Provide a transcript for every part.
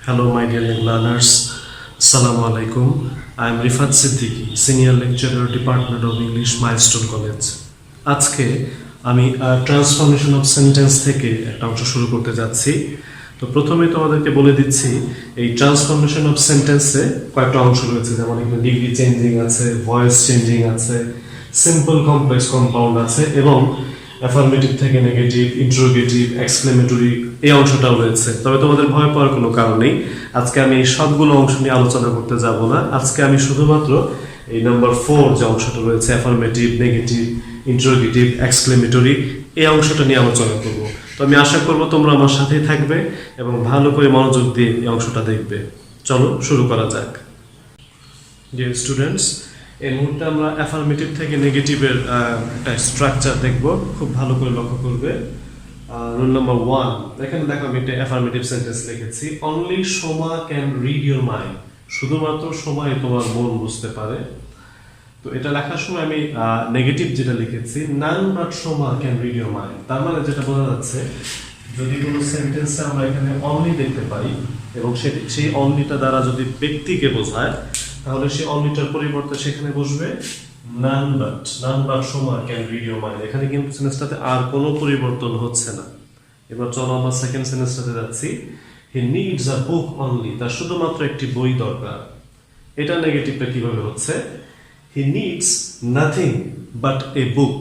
Hello, my dear young learners. Assalamu alaikum. I am Rifat Siddiqui, Senior Lecturer, Department of English, Milestone College. আজকে আমি transformation of sentence থেকে একটা অংশ শুরু করতে যাচ্ছি। তো প্রথমে তোমাদেরকে বলে দিচ্ছি এই ট্রান্সফরমেশন অফ সেন্টেন্সে কয়েকটা অংশ রয়েছে, যেমন এখানে ডিগ্রি চেঞ্জিং আছে, ভয়েস চেঞ্জিং আছে, সিম্পল কমপ্লেক্স কম্পাউন্ড আছে এবং অ্যাফার্মেটিভ থেকে নেগেটিভ, ইন্টারোগেটিভ, এক্সক্লেমেটরি এই অংশটাও রয়েছে। তবে তোমাদের ভয় পাওয়ার কোনো কারণ নেই। আজকে আমি এই সবগুলো অংশ নিয়ে আলোচনা করতে যাব না। আজকে আমি শুধুমাত্র এই নাম্বার 4 যে অংশটা রয়েছে, অ্যাফার্মেটিভ, নেগেটিভ, ইন্টারোগেটিভ, এক্সক্লেমেটরি, এই অংশটা নিয়ে আলোচনা করব। তো আমি আশা করব তোমরা আমার সাথেই থাকবে এবং ভালো করে মনোযোগ দিয়ে এই অংশটা দেখবে। চলো শুরু করা যাক। ডিয়ার স্টুডেন্টস, এই মুহূর্তে আমরা অ্যাফার্মেটিভ থেকে নেগেটিভের একটা স্ট্রাকচার দেখব। খুব ভালো করে লক্ষ্য করবে। রুল নাম্বার 1, এখানে দেখো আমি একটা অ্যাফার্মেটিভ সেন্টেন্স লিখেছি, only Soma can read your mind. শুধুমাত্র সময় তোমার মন বুঝতে পারে। তো এটা লেখার সময় আমি নেগেটিভ যেটা লিখেছি, none but Soma can read your mind. তার মানে যেটা বোঝা যাচ্ছে, যদি কোনো সেন্টেন্সে আমরা এখানে অনলি দেখতে পাই এবং সেই অনলিটা দ্বারা যদি ব্যক্তিকে বোঝায়, তাহলে সেই অনলিটার পরিবর্তে সেখানে বসবে none but Soma can read your mind. এখানে কিন্তু সেন্টেন্সটাতে আর কোনো পরিবর্তন হচ্ছে না। এবার চলো আমরা সেকেন্ড সেন্টেন্সটাতে যাচ্ছি, হি নিডস আ বুক অনলি। তার শুধুমাত্র একটি বই দরকার। এটা নেগেটিভটা কিভাবে হচ্ছে, হি needs nothing but A book.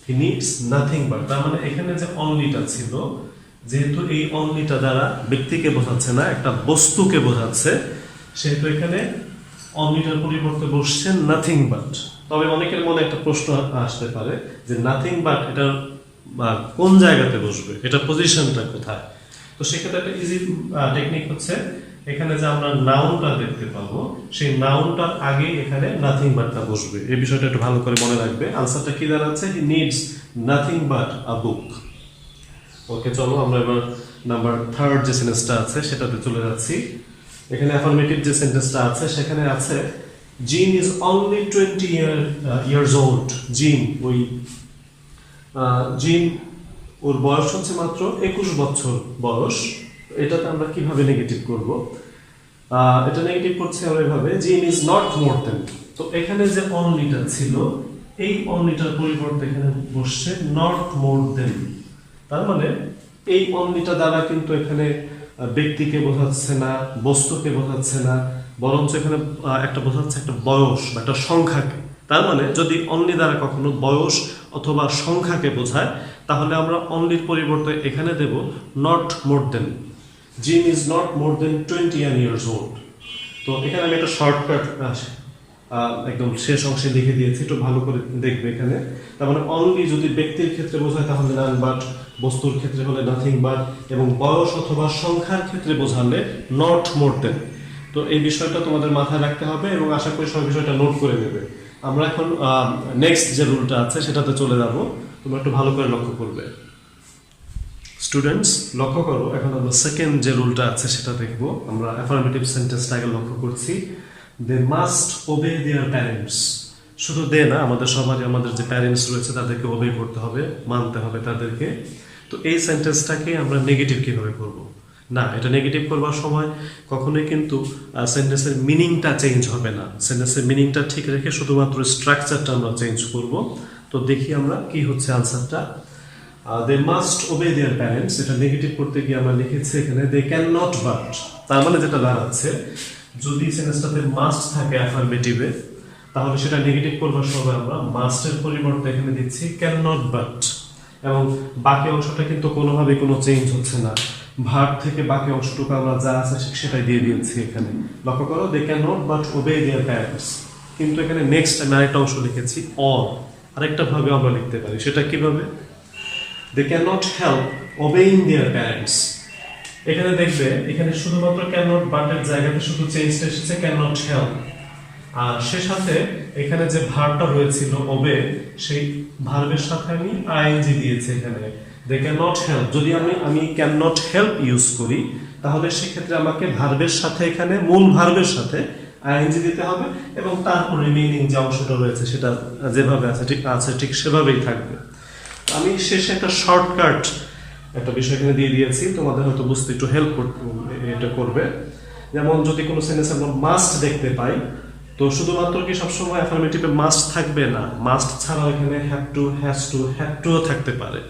He needs nothing but, তার মানে এখানে যে অনলিটা ছিল, যেহেতু এই অনলিটা দ্বারা ব্যক্তিকে বোঝাচ্ছে না, একটা বস্তুকে বোঝাচ্ছে, সেহেতু এখানে অনলিটার পরিবর্তে বসছে নাথিং বাট। তবে অনেকের মনে একটা প্রশ্ন আসতে পারে যে নাথিং বাট এটা কোন জায়গাতে বসবে, এটা পজিশনটা কোথায়? তো সেক্ষেত্রে একটা ইজি টেকনিক হচ্ছে, এখানে যে আমরা নাউনটা দেখতে পাবো, সেই নাউনটার আগে এখানে নাথিং বাটটা বসবে। এই বিষয়টা একটু ভালো করে মনে রাখবে। আনসারটা কি দাঁড়াচ্ছে, হি নিডস নাথিং বাট আ বুক। ওকে, চলো আমরা এবার নাম্বার 3 যে সেন্টেন্সটা আছে সেটাতে চলে যাচ্ছি। এখানে অ্যাফার্মেটিভ যে সেন্টেন্সটা আছে সেখানে আছে, জিন ইজ অনলি 20 ইয়ার্স ওল্ড। জিন ওর বয়স হচ্ছে মাত্র 21 বছর বয়স। এটাতে আমরা কিভাবে নেগেটিভ করব? এটা নেগেটিভ করছে আমরা এভাবে, জিন ইজ নট মোর দেন। তো এখানে যে অনলিটা ছিল, এই অনলিটার পরিবর্তে এখানে বসছে নট মোর দেন। তার মানে এই অনলিটা দ্বারা কিন্তু এখানে ব্যক্তিকে বোঝাচ্ছে না, বস্তুকে বোঝাচ্ছে না, বরঞ্চ এখানে একটা বোঝাচ্ছে একটা বয়স বা একটা সংখ্যাকে। তার মানে যদি অনলি দ্বারা কখনো বয়স অথবা সংখ্যাকে বোঝায়, তাহলে আমরা অনলির পরিবর্তে এখানে দেব not more than. Jim is not more than 21 years old. তো এখানে আমি একটা শর্টকাট একদম শেষ অংশে লিখে দিয়েছি, একটু ভালো করে দেখবে এখানে। তার মানে অনলি যদি ব্যক্তির ক্ষেত্রে বোঝায় তাহলে নান বাট, বস্তুর ক্ষেত্রে হলে নাথিং বাট, এবং বয়স অথবা সংখ্যার ক্ষেত্রে বোঝালে নট মোর দেন। তো এই বিষয়টা তোমাদের মাথায় রাখতে হবে এবং আশা করি সব বিষয়টা নোট করে নেবে। আমরা এখন নেক্সট যে রুলটা আছে সেটাতে চলে যাব। তোমরা একটু ভালো করে লক্ষ্য করবে। স্টুডেন্টস লক্ষ্য করো, এখন আমরা সেকেন্ড যে রুলটা আছে সেটা দেখব। আমরা অ্যাফার্মেটিভ সেন্টেন্সটা আগে লক্ষ্য করছি, দে মাস্ট ওবে দেয়ার প্যারেন্টস। শুধু দে না, আমাদের সবারই আমাদের যে প্যারেন্টস রয়েছে তাদেরকে ওবে করতে হবে, মানতে হবে তাদেরকে। তো এই সেন্টেন্সটাকে আমরা নেগেটিভ কিভাবে করব? না, এটা নেগেটিভ করবার সময় কখনোই কিন্তু সেন্টেন্সের মিনিংটা চেঞ্জ হবে না। সেন্টেন্সের মিনিংটা ঠিক রেখে শুধুমাত্র স্ট্রাকচারটা আমরা চেঞ্জ করব। তো দেখি আমরা কি হচ্ছে আনসারটা। They must obey their parents, এটা নেগেটিভ করতে গিয়ে আমরা লিখেছি এখানে দে ক্যান নট বাট। তার মানে যেটা দাঁড়াচ্ছে, যদি সেন্টেন্সটাতে মাস্ট থাকে অ্যাফার্মেটিভে, তাহলে সেটা নেগেটিভ করবার সময় আমরা মাস্টের পরিবর্তে এখানে দিচ্ছি ক্যান নট বাট। এবং বাকি অংশটা কিন্তু কোনোভাবেই কোনো চেঞ্জ হচ্ছে না। ভার্ব থেকে বাকি অংশটুকু আমরা যা আছে সেটাই দিয়ে দিয়েছি এখানে। লক্ষ্য করো, they can not but obey their parents. কিন্তু এখানে নেক্সট আমি আরেকটা অংশ লিখেছি অর। আরেকটা ভাবে আমরা লিখতে পারি, সেটা কিভাবে, they can not help obeying their parents. এখানে দেখবে এখানে শুধুমাত্র ক্যান নট বাটের জায়গাতে শুধু চেঞ্জটা এসেছে ক্যান নট হেল্প। আর সে সাথে এখানে যে ভার্বটা রয়েছিল ওবে, সেই ভার্বের সাথে আমি আইএনজি দিয়েছি এখানে, দে ক্যান নট হেল্প। যদি আমি ক্যান নট হেল্প ইউজ করি, তাহলে সেক্ষেত্রে আমাকে ভার্বের সাথে, এখানে মূল ভার্বের সাথে আইএনজি দিতে হবে এবং তারপর রিমেইনিং যে অংশটা রয়েছে সেটা যেভাবে আছে ঠিক সেভাবেই থাকবে। আমি শেষে একটা শর্টকাট একটা বিষয় এখানে দিয়ে দিয়েছি, তোমাদের হয়তো বুঝতে একটু হেল্প এটা করবে। যেমন যদি কোনো সেন্টেন্স আমরা মাস্ট দেখতে পাই, তো শুধুমাত্র কি সবসময় অ্যাফার্মেটিভে মাস্ট থাকবে না, মাস্ট ছাড়াও এখানে have to, has to, had টুও থাকতে পারে।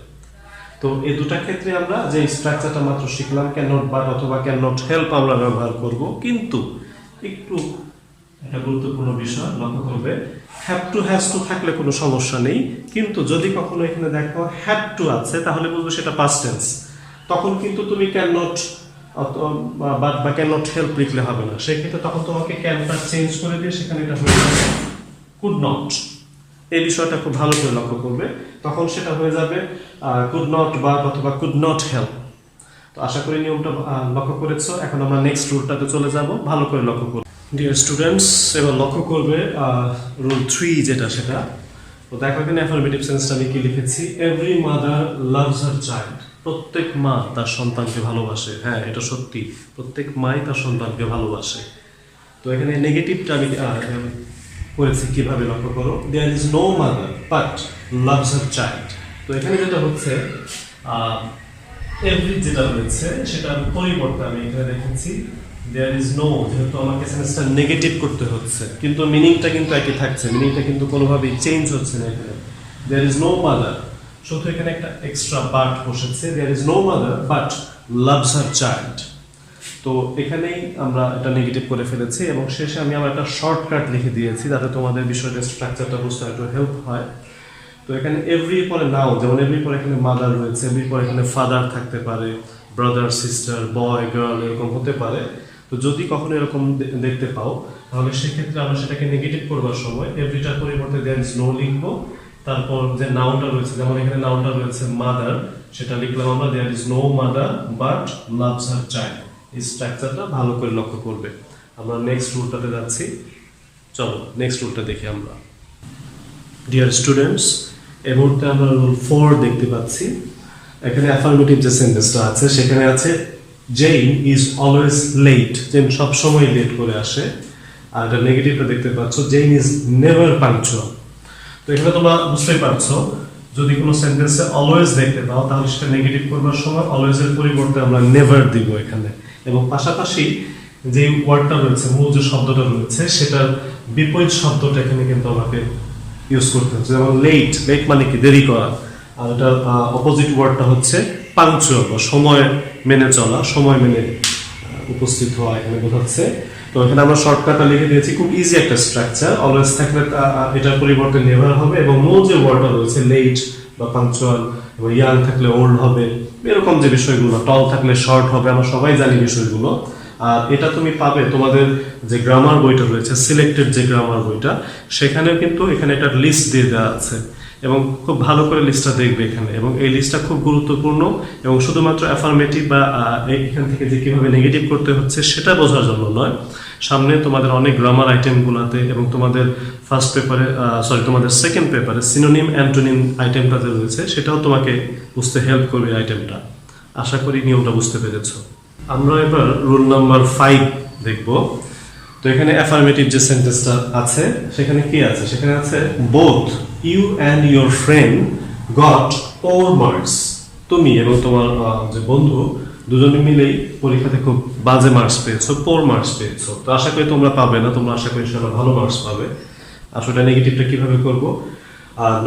তো এই দুটা ক্ষেত্রে আমরা যে স্ট্রাকচারটা মাত্র শিখলাম, ক্যান নট বাট অথবা ক্যান নট হেল্প আমরা ব্যবহার করব। কিন্তু একটু একটা গুরুত্বপূর্ণ বিষয় লক্ষ্য করবে, হ্যাভ টু হ্যাজ টু থাকলে কোনো সমস্যা নেই, কিন্তু যদি কখনো এখানে দেখো হ্যাড টু আছে তাহলে বলবো সেটা পাস্ট টেন্স। তখন কিন্তু তুমি ক্যান নট বাট বা ক্যান নট হেল্প লিখলে হবে না, সেক্ষেত্রে তখন তোমাকে ক্যানটা চেঞ্জ করে দিয়ে সেখানে এটা হয়ে যাবে কুড নট। এই বিষয়টা খুব ভালো করে লক্ষ্য করবে, তখন সেটা হয়ে যাবে কুড নট বাট অথবা কুড নট হেল্প। তো আশা করি নিয়মটা লক্ষ্য করেছো। এখন আমরা নেক্সট রুলটাতে চলে যাব, ভালো করে লক্ষ্য করব। ডিয়ার স্টুডেন্টস, এবার লক্ষ্য করবে রুল 3 যেটা, সেটা তো দেখো এখানে অ্যাফার্মেটিভ সেন্সটা আমি কি লিখেছি, every mother loves her child. প্রত্যেক মা তার সন্তানকে ভালোবাসে। হ্যাঁ, এটা সত্যি, প্রত্যেক মাই তার সন্তানকে ভালোবাসে। তো এখানে নেগেটিভটা আমি করেছি কিভাবে লক্ষ্য করো, there is no mother but loves her child. তো এখানে যেটা হচ্ছে এভরি যেটা রয়েছে সেটার পরিবর্তে আমি এখানে দেখেছি দেয়ার ইজ নো, যেহেতু আমাকে সেন্সটা নেগেটিভ করতে হচ্ছে, কিন্তু মিনিংটা কিন্তু একই থাকছে, মিনিংটা কিন্তু কোনোভাবেই চেঞ্জ হচ্ছে না। এখানে দেয়ার ইজ নো মাদার, শুধু এখানে একটা এক্সট্রা বাট বসেছে, there is no mother but loves her child. তো এখানেই আমরা এটা নেগেটিভ করে ফেলেছি এবং শেষে আমি আমার একটা শর্টকাট লিখে দিয়েছি যাতে তোমাদের বিষয়টা স্ট্রাকচারটা বুঝতে একটু হেল্প হয়। তো এখানে এভরি পরে নাও, যেমন এভরি পরে এখানে মাদার রয়েছে, এভরি পরে এখানে ফাদার থাকতে পারে, ব্রাদার, সিস্টার, বয়, গার্ল এরকম হতে পারে। তো যদি কখনো এরকম দেখতে পাও তাহলে সেক্ষেত্রে আমরা সেটাকে নেগেটিভ করবার সময় এভরিটার পরিবর্তে দেয়ার ইজ নো লিখবো। তারপর যে নাউনটা রয়েছে, যেমন এখানে নাউনটা রয়েছে মাদার, সেটা লিখলাম আমরা there is no mother but loves her child. এই স্ট্রাকচারটা ভালো করে লক্ষ্য করবে। আমরা নেক্সট রুলটাতে যাচ্ছি, চলো নেক্সট রুলটা দেখি আমরা। ডিয়ার স্টুডেন্টস, এই মুহূর্তে আমরা রুল 4 দেখতে পাচ্ছি। এখানে অ্যাফার্মেটিভ যে সেন্টেন্সটা আছে সেখানে আছে Jane is always late, Jane সব সময় লেট করে আসে। আর এটা নেগেটিভটা দেখতে পাচ্ছ, জেইন ইজ নেভার পাংচুয়াল। তো এখানে তোমরা বুঝতেই পারছো, যদি কোনো সেন্টেন্সে অলওয়েজ দেখতে পাও তাহলে সেটা নেগেটিভ করবার সময় অলওয়েজ এর পরিবর্তে আমরা নেভার দিব এখানে, এবং পাশাপাশি যে ওয়ার্ডটা রয়েছে, মূল যে শব্দটা রয়েছে সেটার বিপরীত শব্দটা এখানে কিন্তু আমাকে ইউজ করতে হচ্ছে। যেমন লেট, লেট মানে কি দেরি করা, আর এটার অপোজিট ওয়ার্ডটা হচ্ছে পাংচুয়াল বা সময় মেনে চলা, সময় মেনে উপস্থিত হওয়া এখানে বোঝাচ্ছে। তো এখানে আমরা শর্টকাটটা লিখে দিয়েছি, খুব ইজি একটা স্ট্রাকচার। অলওয়েজ থাকলে এটার পরিবর্তে নেভার হবে, এবং মূল যে ওয়ার্ডটা রয়েছে লেট বা পাংচুয়াল, এবং ইয়াং থাকলে ওল্ড হবে, এরকম যে বিষয়গুলো, টল থাকলে শর্ট হবে, আমরা সবাই জানি বিষয়গুলো। আর এটা তুমি পাবে তোমাদের যে গ্রামার বইটা রয়েছে, সিলেক্টেড যে গ্রামার বইটা, সেখানেও কিন্তু এখানে একটা লিস্ট দিয়ে দেওয়া আছে, এবং খুব ভালো করে লিস্টটা দেখবে এখানে। এবং এই লিস্টটা খুব গুরুত্বপূর্ণ, এবং শুধুমাত্র অ্যাফার্মেটিভ বা এখান থেকে যে কিভাবে নেগেটিভ করতে হচ্ছে সেটা বোঝার জন্য নয়, সামনে তোমাদের অনেক গ্রামার আইটেমগুলোতে এবং তোমাদের ফার্স্ট পেপারে তোমাদের সেকেন্ড পেপারে সিনোনিম অ্যান্টোনিম আইটেমটা যে রয়েছে সেটাও তোমাকে বুঝতে হেল্প করবে আইটেমটা। আশা করি নিয়মটা বুঝতে পেরেছো। আমরা এবার রুল নাম্বার 5 দেখব। তো এখানে অ্যাফার্মেটিভ যে সেন্টেন্সটা আছে সেখানে কি আছে, সেখানে আছে both you and your friend got 4 marks. তুমি এবং তোমার যে বন্ধু দুজনে মিলেই পরীক্ষাতে খুব বাজে মার্কস পেয়েছো, 4 মার্কস পেয়েছো। তো আশা করি তোমরা পাবে না, তোমরা আশা করি ইনশাআল্লাহ ভালো মার্কস পাবে। আসলে নেগেটিভটা কিভাবে করব,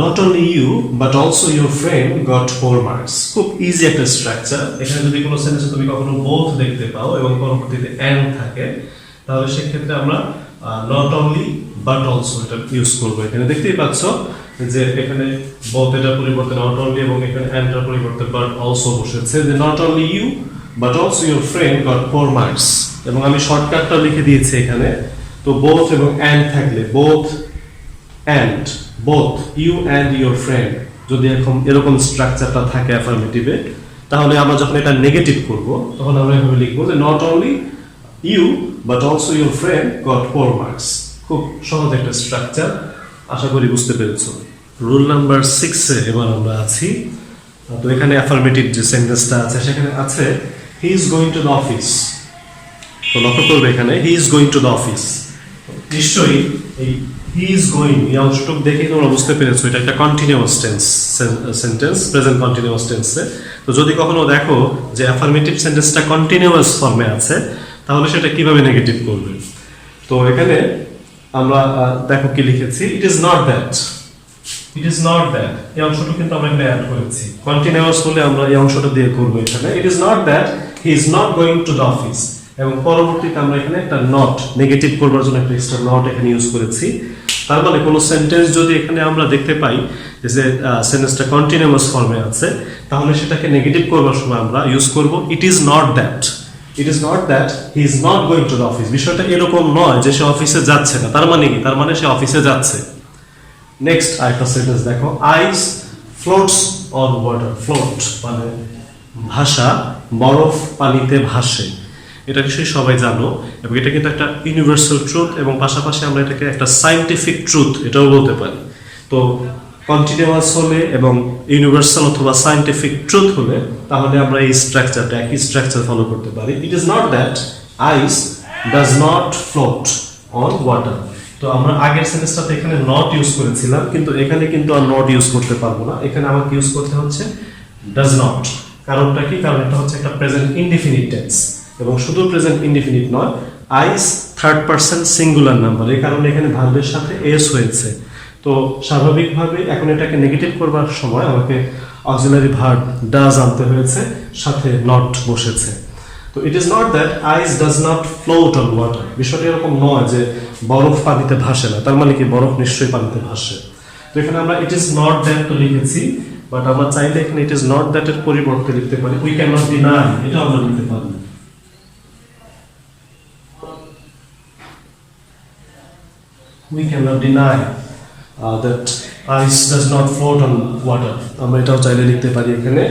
not only you but also your friend got 4 marks. খুব ইজি একটা স্ট্রাকচার। এখানে যদি কোনো সেন্টেন্সে তুমি কখনো বোথ দেখতে পাও এবং পরবর্তীতে অ্যান্ড থাকে, তাহলে সেক্ষেত্রে আমরা নট অনলি বাট অলসো এটা ইউজ করবো। এখানে দেখতেই পাচ্ছ যে এখানে বোথ এটার পরিবর্তে নট অনলি, এবং এখানে অ্যান্ডটার পরিবর্তে বাট অলসো বসেছে, যে not only you but also your friend got 4 marks. এবং আমি শর্টকাটটা লিখে দিয়েছি এখানে। তো বোথ এবং অ্যান্ড থাকলে both and, both you and your friend, যদি এরকম স্ট্রাকচারটা থাকে অ্যাফার্মেটিভে, তাহলে আমরা যখন এটা নেগেটিভ করব তখন আমরা এভাবে লিখবো যে not only you but also your friend got 4 marks. খুব সহজ একটা স্ট্রাকচার, আশা করি বুঝতে পেরেছো। রুল নাম্বার 6 এবার আমরা আছি। তো এখানে অ্যাফার্মেটিভ যে সেন্টেন্সটা আছে সেখানে আছে he is going to the office. তো লক্ষ্য করবে এখানে he is going to the office. নিশ্চয়ই এই হি ইজ গোয়িং এই অংশটুকু দেখে তোমরা বুঝতে পেরেছো এটা একটা continuous tense sentence, present continuous টেন্সে। তো যদি কখনো দেখো যে অ্যাফার্মেটিভ সেন্টেন্সটা কন্টিনিউয়াস ফর্মে আছে, তাহলে সেটা কিভাবে নেগেটিভ করবে? তো এখানে আমরা দেখো কি লিখেছি, ইট is not that. It is not that, এই অংশটা কিন্তু আমরা এখানে অ্যাড করেছি। কন্টিনিউয়াস হলে আমরা এই অংশটা দিয়ে করব এখানে। ইট is not that he is not going to the office, এবং পরবর্তীতে আমরা এখানে একটা নট নেগেটিভ করবার জন্য একটা এক্সট্রা নট এখানে ইউজ করেছি। তার মানে কোনো সেন্টেন্স যদি এখানে আমরা দেখতে পাই যে সেন্টেন্সটা কন্টিনিউয়াস ফর্মে আছে, তাহলে সেটাকে নেগেটিভ করবার সময় আমরা ইউজ করব ইট is not that. It is not that he is not going to the office. বিষয়টা এরকম নয় যে সে অফিসে যাচ্ছে না। তার মানে কি? তার মানে সে অফিসে যাচ্ছে। নেক্সট আরেকটা সেন্টেন্স দেখো, আইস ফ্লোটস অন ওয়াটার। ফ্লোট মানে ভাষা, বরফ পানিতে ভাসে। এটা নিশ্চয়ই সবাই জানো, এবং এটা কিন্তু একটা ইউনিভার্সাল ট্রুথ, এবং পাশাপাশি আমরা এটাকে একটা সায়েন্টিফিক ট্রুথ এটাও বলতে পারি। তো কন্টিনিউয়াস হলে এবং ইউনিভার্সাল অথবা সায়েন্টিফিক ট্রুথ হলে তাহলে আমরা এই স্ট্রাকচারটা, একই স্ট্রাকচার ফলো করতে পারি। It is not that ice does not float on water. তো আমরা আগের সেন্টেন্সটাতে এখানে নট ইউজ করেছিলাম, কিন্তু এখানে কিন্তু আর নট ইউজ করতে পারবো না। এখানে আমাকে ইউজ করতে হচ্ছে ডাজ নট। কারণটা কি? কারণ এটা হচ্ছে একটা প্রেজেন্ট ইনডিফিনিট টেন্স, এবং শুধু প্রেজেন্ট ইনডিফিনিট নয়, আইস থার্ড পারসন সিঙ্গুলার নাম্বার, এই কারণে এখানে ভার্বের সাথে এস হয়েছে। তো স্বাভাবিকভাবে এখন এটাকে নেগেটিভ করবার সময় আমাকে অক্সিলারি ভার্ব ডাজ আনতে হয়েছে, সাথে নট বসেছে। তো it is not that ice does not float on water. বিষয়টা এরকম নয় যে বরফ পানিতে ভাসে না। তার মানে কি? বরফ নিশ্চয়ই পানিতে ভাসে। তো এখানে আমরা ইট ইজ নট দ্যাট তো লিখেছি, বাট আমরা চাইলে এখানে ইট ইজ নট দ্যাট এর পরিবর্তে লিখতে পারি উই ক্যান নট ডিনাই। এটা আমরা লিখতে পারি। We cannot deny that ice does not float on water. আমরা এটাও চাইলে লিখতে পারি এখানে।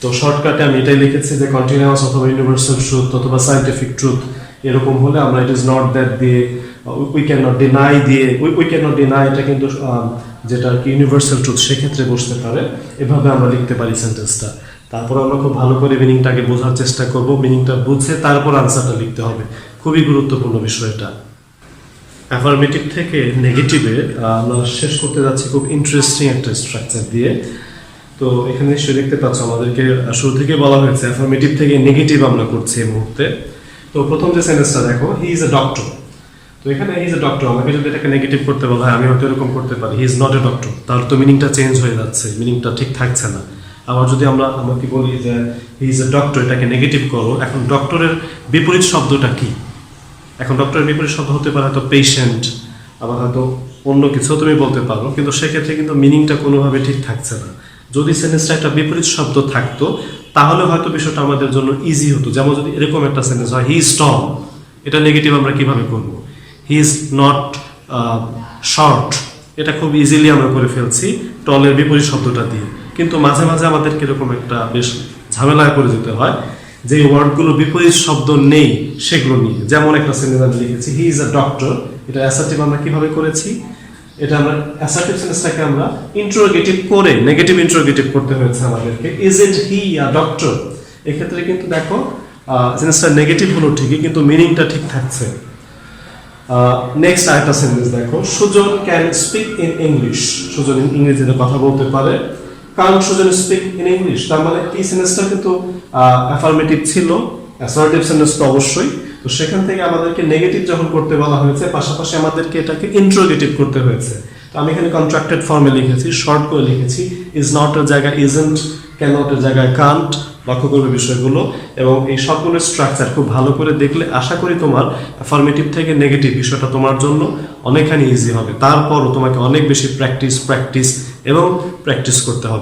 তো শর্টকাটে আমি এটাই লিখেছি যে কন্টিনিউয়াস অথবা ইউনিভার্সাল ট্রুথ অথবা সায়েন্টিফিক ট্রুথ এরকম হলে আমরা ইট ইজ নট দ্যাট দিয়ে, উই ক্যান নট ডিনাই দিয়ে, উই ক্যান নট ডিনাই এটা কিন্তু যেটা কি ইউনিভার্সাল ট্রুথ সেক্ষেত্রে বসতে পারে। এভাবে আমরা লিখতে পারি সেন্টেন্সটা। তারপর আমরা খুব ভালো করে মিনিংটাকে বোঝার চেষ্টা করব। মিনিংটা বুঝে তারপর আনসারটা লিখতে হবে। খুবই গুরুত্বপূর্ণ বিষয় এটা। অ্যাফার্মেটিভ থেকে নেগেটিভে আমরা শেষ করতে যাচ্ছি খুব ইন্টারেস্টিং একটা স্ট্রাকচার দিয়ে। তো এখানে নিশ্চয়ই দেখতে পাচ্ছ আমাদেরকে শুরু থেকে বলা হয়েছে অ্যাফার্মেটিভ থেকে নেগেটিভ আমরা করছি এই মুহূর্তে। তো প্রথম যে সেন্টেন্সটা দেখো, হি ইজ এ ডক্টর। তো এখানে হি ইজ এ ডক্টর, আমাকে যদি এটাকে নেগেটিভ করতে বলা হয় আমি হয়তো এরকম করতে পারি, he is not a doctor. তাহলে তো মিনিংটা চেঞ্জ হয়ে যাচ্ছে, মিনিংটা ঠিক থাকছে না। আবার যদি আমাকে বলি যে হি ইজ এ ডক্টর, এটাকে নেগেটিভ করো, এখন ডক্টরের বিপরীত শব্দটা কি? এখন ডক্টরের বিপরীত শব্দ হতে পারে হয়তো পেশেন্ট, আবার হয়তো অন্য কিছু তুমি বলতে পারো, কিন্তু সেক্ষেত্রে কিন্তু মিনিংটা কোনোভাবে ঠিক থাকছে না। যদি সেন্টেন্সটা একটা বিপরীত শব্দ থাকতো তাহলে হয়তো বিষয়টা আমাদের জন্য ইজি হতো। যেমন যদি এরকম একটা সেন্টেন্স হয়, হি ইজ টল, এটা নেগেটিভ আমরা কিভাবে করব? হি ইজ নট শর্ট, এটা খুব ইজিলি আমরা করে ফেলছি টলের বিপরীত শব্দটা দিয়ে। কিন্তু মাঝে মাঝে আমাদের কিরকম একটা বেশ ঝামেলায় পড়ে যেতে হয় যে ওয়ার্ডগুলো বিপরীত শব্দ নেই সেগুলো নিয়ে। যেমন একটা সেন্টেন্স আমি লিখেছি, হি ইজ আ ডক্টর, এটা অ্যাসার্টিভ আমরা কিভাবে করেছি? এটা আমরা অ্যাসার্টিভ সেন্টেন্সটাকে আমরা ইন্টারোগেটিভ করে নেগেটিভ ইন্টারোগেটিভ করতে হয়েছে আমাদেরকে। Isn't he a doctor? এক্ষেত্রে কিন্তু দেখো সেন্টেন্সটা নেগেটিভ হলো ঠিকই, কিন্তু মিনিংটা ঠিক থাকছে। নেক্সট আরেকটা সেন্টেন্স দেখো, Sujan can speak in English. Sujan ইংরেজিতে কথা বলতে পারে। কারণ সুজন স্পিক ইন ইংলিশ, তার মানে এই সেন্টেন্সটা কিন্তু অ্যাফার্মেটিভ ছিল, অ্যাসার্টিভ সেন্টেন্স তো অবশ্যই। তো সেখান থেকে আমাদেরকে নেগেটিভ যখন করতে বলা হয়েছে, পাশাপাশি আমাদেরকে এটাকে ইন্টারোগেটিভ করতে হয়েছে। তো আমি এখানে কন্ট্রাক্টেড ফর্মে লিখেছি, শর্ট করে লিখেছি, ইজ নট এর জায়গায় ইজন্ট, ক্যান নট এর জায়গায় কান্ট। লক্ষ্য করবে বিষয়গুলো, এবং এই সবগুলোর স্ট্রাকচার খুব ভালো করে দেখলে আশা করি তোমার অ্যাফার্মেটিভ থেকে নেগেটিভ বিষয়টা তোমার জন্য অনেকখানি ইজি হবে। তারপরও তোমাকে অনেক বেশি প্র্যাকটিস এবং প্র্যাকটিস করতে হবে।